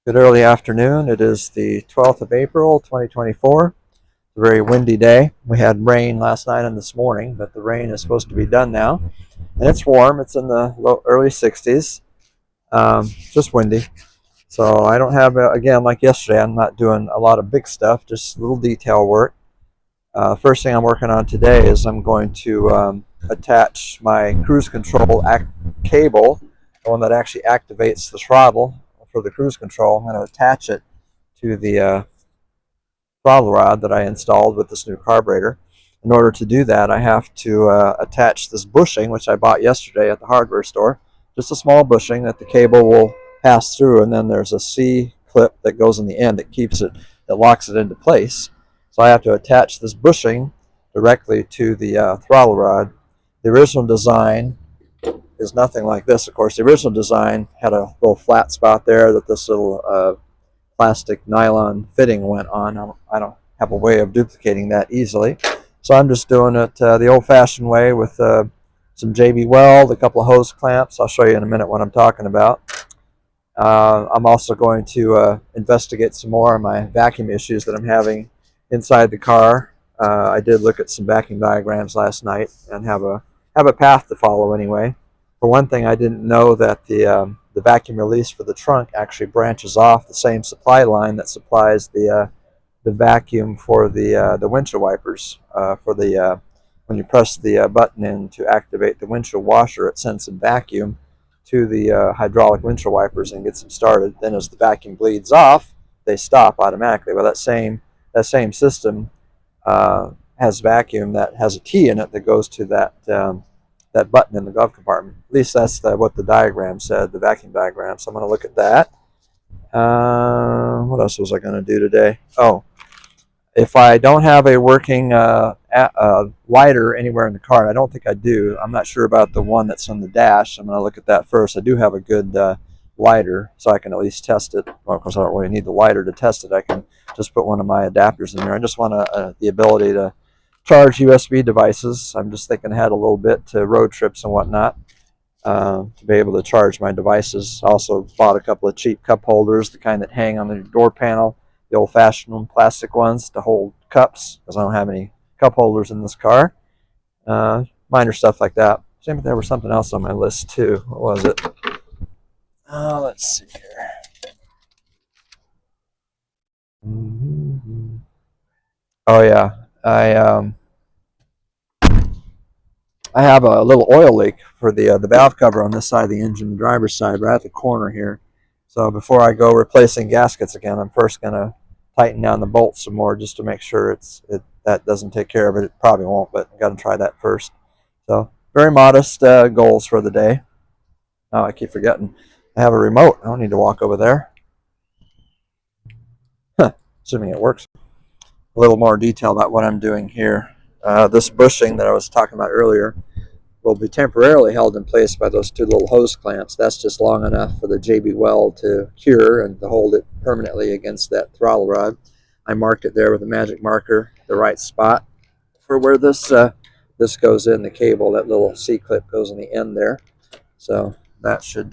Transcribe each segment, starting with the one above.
Good early afternoon. It is the 12th of April, 2024. It's a very windy day. We had rain last night and this morning, but the rain is supposed to be done now. And it's warm. It's in the early 60s. Just windy. So I don't have, again, like yesterday, I'm not doing a lot of big stuff, just little detail work. First thing I'm working on today is I'm going to attach my cruise control cable, the one that actually activates the throttle for the cruise control. I'm going to attach it to the throttle rod that I installed with this new carburetor. In order to do that, I have to attach this bushing, which I bought yesterday at the hardware store. Just a small bushing that the cable will pass through, and then there's a C clip that goes in the end that keeps it, that locks it into place. So I have to attach this bushing directly to the throttle rod. The original design is nothing like this, of course. The original design had a little flat spot there that this little plastic nylon fitting went on. I don't have a way of duplicating that easily. So I'm just doing it the old-fashioned way with some JB Weld, a couple of hose clamps. I'll show you in a minute what I'm talking about. I'm also going to investigate some more of my vacuum issues that I'm having inside the car. I did look at some vacuum diagrams last night and have a path to follow anyway. For one thing, I didn't know that the vacuum release for the trunk actually branches off the same supply line that supplies the vacuum for the windshield wipers. When you press the button in to activate the windshield washer, it sends some vacuum to the hydraulic windshield wipers and gets them started. Then as the vacuum bleeds off, they stop automatically. Well, that same system has vacuum that has a key in it that goes to that button in the glove compartment. At least that's what the diagram said, the vacuum diagram. So I'm going to look at that. What else was I going to do today? Oh, if I don't have a working lighter anywhere in the car, and I don't think I do. I'm not sure about the one that's on the dash. I'm going to look at that first. I do have a good lighter, so I can at least test it. Well, of course, I don't really need the lighter to test it. I can just put one of my adapters in there. I just want the ability to charge USB devices. I'm just thinking ahead a little bit to road trips and whatnot to be able to charge my devices. I also bought a couple of cheap cup holders, the kind that hang on the door panel, the old-fashioned plastic ones to hold cups, because I don't have any cup holders in this car. Minor stuff like that. Same, but there was something else on my list too. What was it? Let's see here. Oh yeah, I have a little oil leak for the valve cover on this side of the engine, the driver's side, right at the corner here. So before I go replacing gaskets again, I'm first going to tighten down the bolts some more just to make sure that doesn't take care of it. It probably won't, but I got to try that first. So very modest goals for the day. Oh, I keep forgetting. I have a remote. I don't need to walk over there. Assuming it works. A little more detail about what I'm doing here. This bushing that I was talking about earlier will be temporarily held in place by those two little hose clamps. That's just long enough for the JB Weld to cure and to hold it permanently against that throttle rod. I marked it there with a magic marker, the right spot for where this goes in the cable. That little C-clip goes in the end there. So that should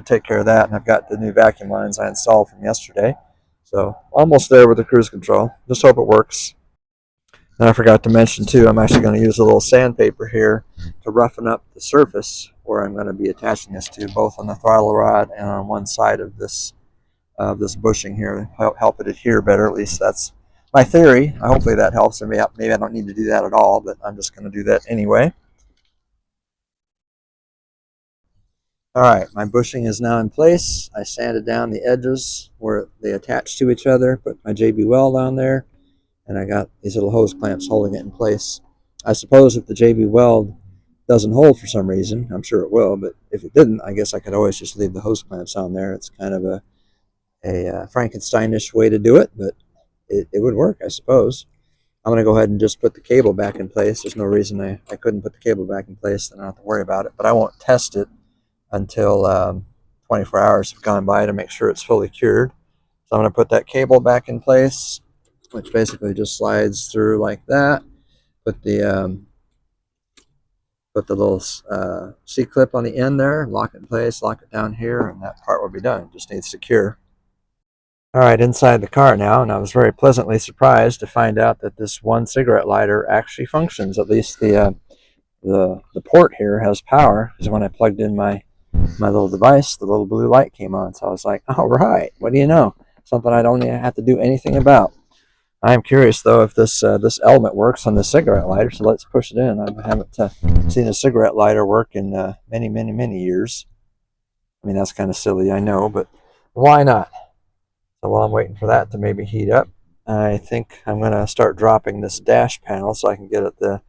take care of that. And I've got the new vacuum lines I installed from yesterday. So almost there with the cruise control. Just hope it works. And I forgot to mention too, I'm actually going to use a little sandpaper here to roughen up the surface where I'm going to be attaching this to, both on the throttle rod and on one side of this bushing here, to help it adhere better. At least that's my theory. Hopefully that helps. Maybe I don't need to do that at all, but I'm just going to do that anyway. All right, my bushing is now in place. I sanded down the edges where they attach to each other, put my JB Weld on there, and I got these little hose clamps holding it in place. I suppose if the JB Weld doesn't hold for some reason, I'm sure it will, but if it didn't, I guess I could always just leave the hose clamps on there. It's kind of a Frankensteinish way to do it, but it would work, I suppose. I'm going to go ahead and just put the cable back in place. There's no reason I couldn't put the cable back in place, then I don't have to worry about it, but I won't test it until 24 hours have gone by to make sure it's fully cured. So I'm going to put that cable back in place, which basically just slides through like that. Put the little C-clip on the end there, lock it in place, lock it down here, and that part will be done. It just needs to cure. All right, inside the car now, and I was very pleasantly surprised to find out that this one cigarette lighter actually functions. At least the port here has power, because when I plugged in my little device, the little blue light came on. So I was like, all right, what do you know? Something I don't even have to do anything about. I am curious though if this element works on the cigarette lighter. So let's push it in. I haven't seen a cigarette lighter work in many years. I mean, that's kind of silly, I know, but why not? So while I'm waiting for that to maybe heat up, I think I'm going to start dropping this dash panel so I can get at the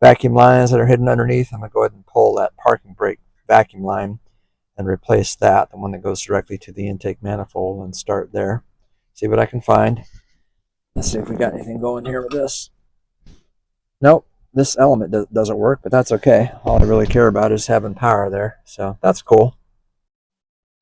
vacuum lines that are hidden underneath. I'm going to go ahead and pull that parking brake vacuum line and replace that, the one that goes directly to the intake manifold, and start there. See what I can find. Let's see if we got anything going here with this. Nope, this element doesn't work, but that's okay. All I really care about is having power there, so that's cool.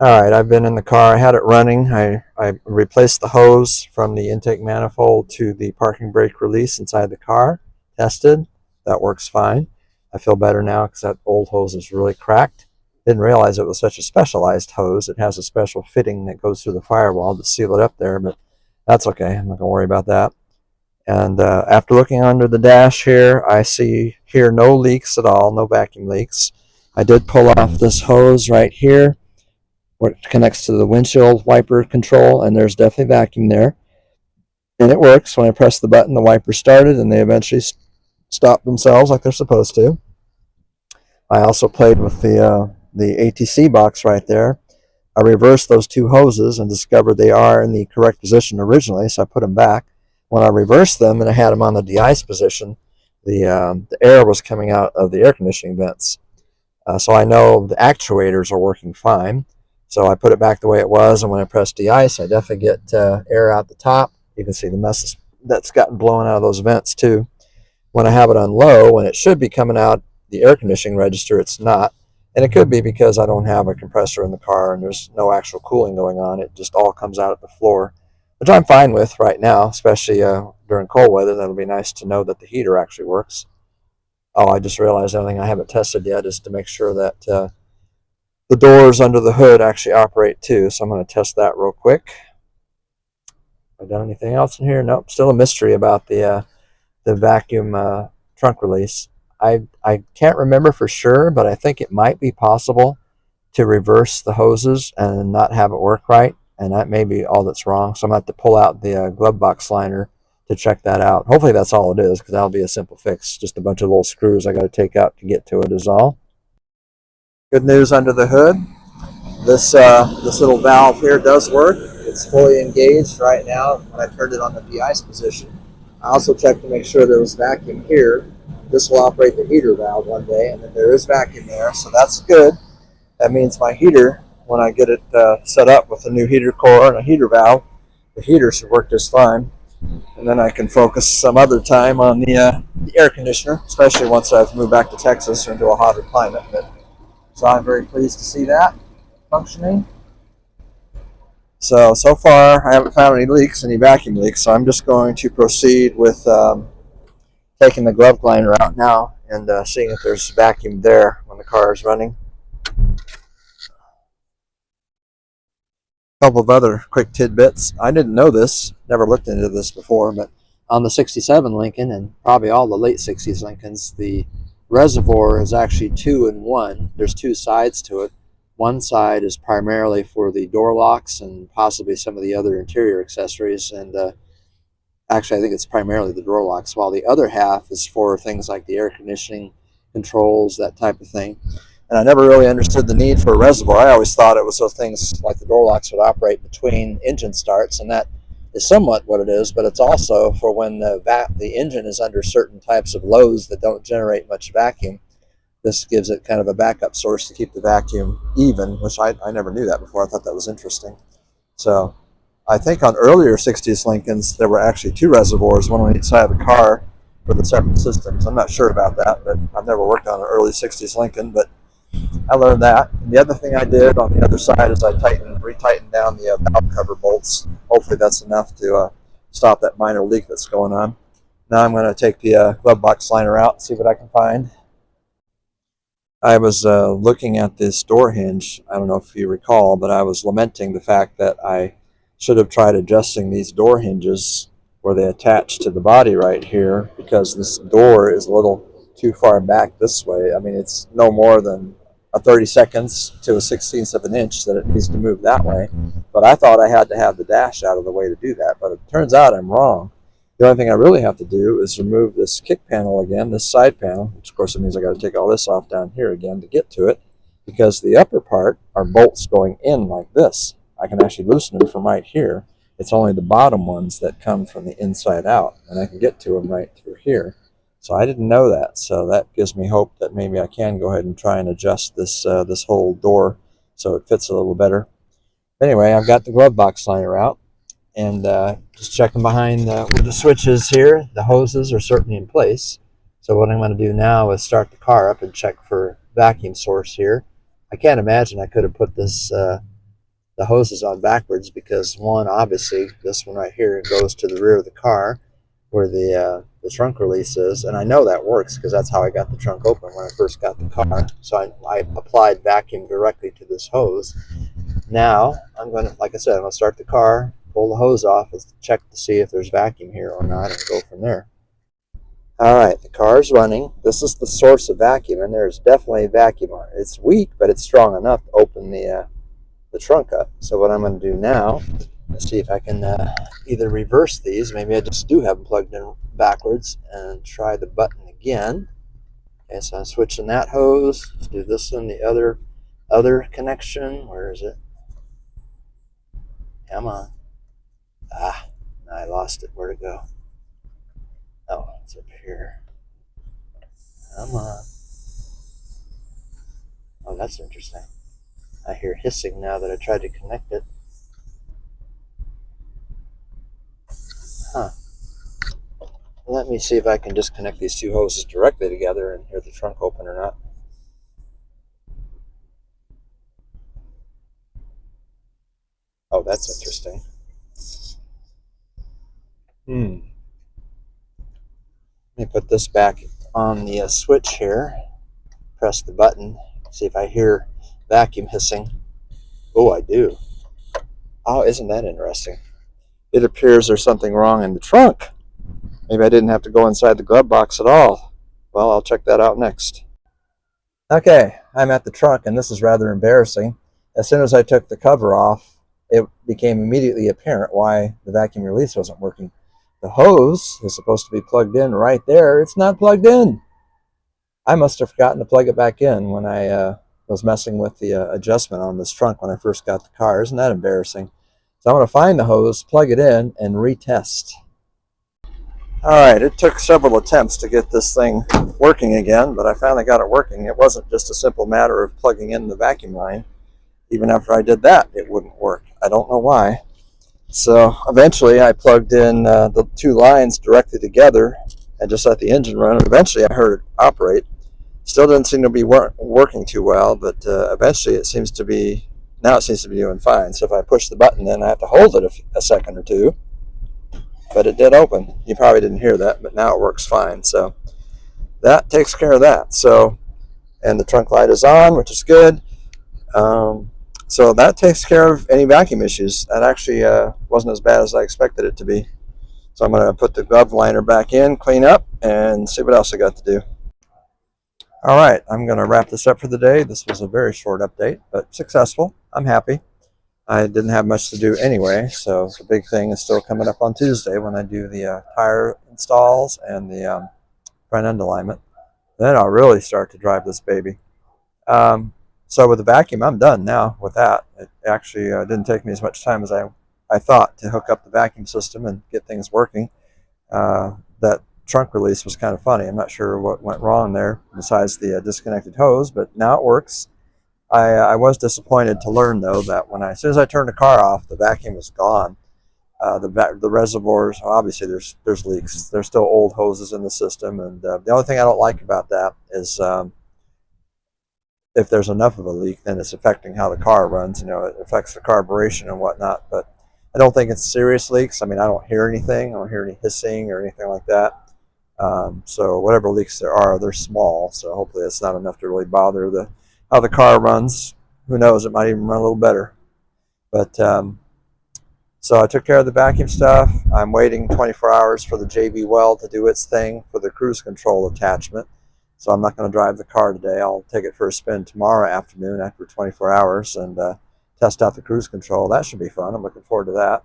All right, I've been in the car. I had it running. I replaced the hose from the intake manifold to the parking brake release inside the car. Tested. That works fine. I feel better now because that old hose is really cracked. Didn't realize it was such a specialized hose. It has a special fitting that goes through the firewall to seal it up there, but that's okay. I'm not going to worry about that. And after looking under the dash here, I see here no leaks at all, no vacuum leaks. I did pull off this hose right here, where it connects to the windshield wiper control, and there's definitely vacuum there. And it works. When I press the button, the wipers started, and they eventually stop themselves like they're supposed to. I also played with the ATC box right there. I reversed those two hoses and discovered they are in the correct position originally, so I put them back. When I reversed them and I had them on the de-ice position, the air was coming out of the air conditioning vents. So I know the actuators are working fine. So I put it back the way it was, and when I press de-ice, I definitely get air out the top. You can see the mess that's gotten blown out of those vents too. When I have it on low, when it should be coming out the air conditioning register, it's not. And it could be because I don't have a compressor in the car and there's no actual cooling going on. It just all comes out at the floor, which I'm fine with right now, especially during cold weather. That'll be nice to know that the heater actually works. Oh, I just realized the only thing I haven't tested yet is to make sure that the doors under the hood actually operate too. So I'm going to test that real quick. Have I done anything else in here? Nope. Still a mystery about the vacuum trunk release. I can't remember for sure, but I think it might be possible to reverse the hoses and not have it work right, and that may be all that's wrong. So I'm going to have to pull out the glove box liner to check that out. Hopefully that's all it is, because that'll be a simple fix. Just a bunch of little screws I got to take out to get to it is all. Good news under the hood. This little valve here does work. It's fully engaged right now when I turned it on the de-ice position. I also checked to make sure there was vacuum here. This will operate the heater valve one day, and then there is vacuum there, so that's good. That means my heater, when I get it set up with a new heater core and a heater valve, the heater should work just fine. And then I can focus some other time on the air conditioner, especially once I've moved back to Texas or into a hotter climate. So I'm very pleased to see that functioning. So far I haven't found any leaks, any vacuum leaks, so I'm just going to proceed with taking the glove liner out now and seeing if there's vacuum there when the car is running. A couple of other quick tidbits. I didn't know this, never looked into this before, but on the 67 Lincoln and probably all the late 60s Lincolns, the reservoir is actually 2 in 1. There's two sides to it. One side is primarily for the door locks and possibly some of the other interior accessories, and actually I think it's primarily the door locks, while the other half is for things like the air conditioning controls, that type of thing. And I never really understood the need for a reservoir. I always thought it was so things like the door locks would operate between engine starts, and that is somewhat what it is, but it's also for when the engine is under certain types of loads that don't generate much vacuum. This gives it kind of a backup source to keep the vacuum even, which I never knew that before. I thought that was interesting. So I think on earlier 60s Lincolns, there were actually two reservoirs, one on each side of the car for the separate systems. I'm not sure about that, but I've never worked on an early 60s Lincoln, but I learned that. And the other thing I did on the other side is I retightened down the valve cover bolts. Hopefully that's enough to stop that minor leak that's going on. Now I'm going to take the glove box liner out and see what I can find. I was looking at this door hinge. I don't know if you recall, but I was lamenting the fact that I should have tried adjusting these door hinges where they attach to the body right here, because this door is a little too far back this way. I mean, it's no more than a 30 seconds to a 16th of an inch that it needs to move that way. But I thought I had to have the dash out of the way to do that, but it turns out I'm wrong. The only thing I really have to do is remove this kick panel again, this side panel, which of course it means I got to take all this off down here again to get to it, because the upper part are bolts going in like this. I can actually loosen them from right here. It's only the bottom ones that come from the inside out, and I can get to them right through here. So I didn't know that, so that gives me hope that maybe I can go ahead and try and adjust this this whole door so it fits a little better. Anyway, I've got the glove box liner out, and just checking behind where the switch is here. The hoses are certainly in place. So what I'm going to do now is start the car up and check for vacuum source here. I can't imagine I could have put this the hoses on backwards, because one, obviously, this one right here goes to the rear of the car where the trunk release is, and I know that works because that's how I got the trunk open when I first got the car. So I applied vacuum directly to this hose. Now I'm going to, like I said, I'm going to start the car, pull the hose off, and check to see if there's vacuum here or not, and go from there. All right, the car is running. This is the source of vacuum, and there's definitely vacuum on it. It's weak, but it's strong enough to open the trunk up. So what I'm going to do now, let's see if I can either reverse these. Maybe I just do have them plugged in backwards, and try the button again. Okay, so I'm switching that hose. Let's do this one, the other connection. Where is it? Come on. I lost it. Where'd it go? Oh, it's up here. Come on. Oh, that's interesting. I hear hissing now that I tried to connect it. Huh. Let me see if I can just connect these two hoses directly together and hear the trunk open or not. Oh, that's interesting. Let me put this back on the switch here. Press the button. See if I hear vacuum hissing. Oh, I do. Oh, isn't that interesting? It appears there's something wrong in the trunk. Maybe I didn't have to go inside the glove box at all. Well, I'll check that out next. Okay, I'm at the trunk, and this is rather embarrassing. As soon as I took the cover off, it became immediately apparent why the vacuum release wasn't working. The hose is supposed to be plugged in right there. It's not plugged in. I must have forgotten to plug it back in when I was messing with the adjustment on this trunk when I first got the car. Isn't that embarrassing? So I'm going to find the hose, plug it in, and retest. All right, it took several attempts to get this thing working again, but I finally got it working. It wasn't just a simple matter of plugging in the vacuum line. Even after I did that, it wouldn't work. I don't know why. So eventually I plugged in the two lines directly together and just let the engine run, and eventually I heard it operate. Still didn't seem to be working too well, but eventually it seems to be doing fine. So if I push the button, then I have to hold it a second or two. But it did open. You probably didn't hear that, but now it works fine. So that takes care of that. So, and the trunk light is on, which is good. So that takes care of any vacuum issues. That actually wasn't as bad as I expected it to be. So I'm going to put the glove liner back in, clean up, and see what else I got to do. All right, I'm going to wrap this up for the day. This was a very short update, but successful. I'm happy. I didn't have much to do anyway, so the big thing is still coming up on Tuesday when I do the tire installs and the front end alignment. Then I'll really start to drive this baby. So with the vacuum, I'm done now with that. It actually didn't take me as much time as I thought to hook up the vacuum system and get things working. That trunk release was kind of funny. I'm not sure what went wrong there besides the disconnected hose, but now it works. I was disappointed to learn, though, that as soon as I turned the car off, the vacuum was gone. The reservoirs, obviously there's leaks. There's still old hoses in the system, and the only thing I don't like about that is if there's enough of a leak, then it's affecting how the car runs. It affects the carburation and whatnot, but I don't think it's serious leaks. I mean, I don't hear anything. I don't hear any hissing or anything like that. So whatever leaks there are, they're small, so hopefully it's not enough to really bother how the car runs. Who knows, it might even run a little better. But So I took care of the vacuum stuff. I'm waiting 24 hours for the JB Weld to do its thing for the cruise control attachment. So I'm not going to drive the car today. I'll take it for a spin tomorrow afternoon after 24 hours and test out the cruise control. That should be fun. I'm looking forward to that.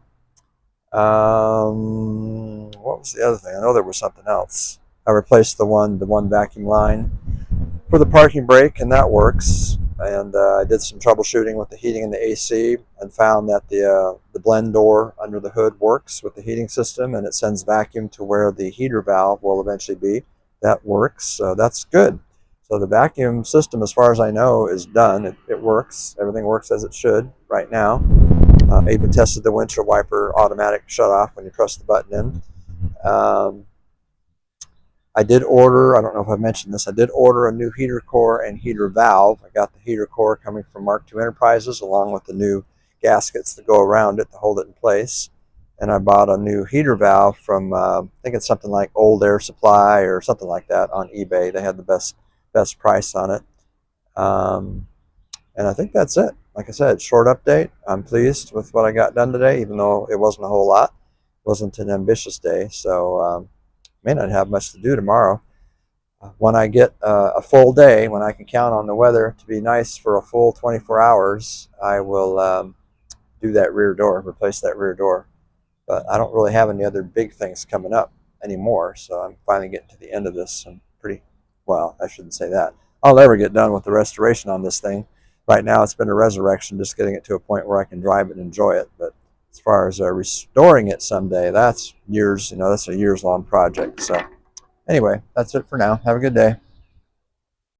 What was the other thing? I know there was something else. I replaced the one vacuum line for the parking brake, and that works. And I did some troubleshooting with the heating and the AC, and found that the blend door under the hood works with the heating system, and it sends vacuum to where the heater valve will eventually be. That works, so that's good. So the vacuum system, as far as I know, is done. It works. Everything works as it should right now. I even tested the windshield wiper automatic shut off when you press the button in. I did order, I don't know if I mentioned this, I did order a new heater core and heater valve. I got the heater core coming from Mark II Enterprises along with the new gaskets that go around it to hold it in place. And I bought a new heater valve from, I think it's something like Old Air Supply or something like that on eBay. They had the best price on it. And I think that's it. Like I said, short update. I'm pleased with what I got done today, even though it wasn't a whole lot. It wasn't an ambitious day, so may not have much to do tomorrow. When I get a full day, when I can count on the weather to be nice for a full 24 hours, I will do that rear door, replace that rear door. But I don't really have any other big things coming up anymore, so I'm finally getting to the end of this. I'm pretty, well, I shouldn't say that. I'll never get done with the restoration on this thing. Right now it's been a resurrection, just getting it to a point where I can drive it and enjoy it. But as far as restoring it someday, that's years, that's a years-long project. So anyway, that's it for now. Have a good day.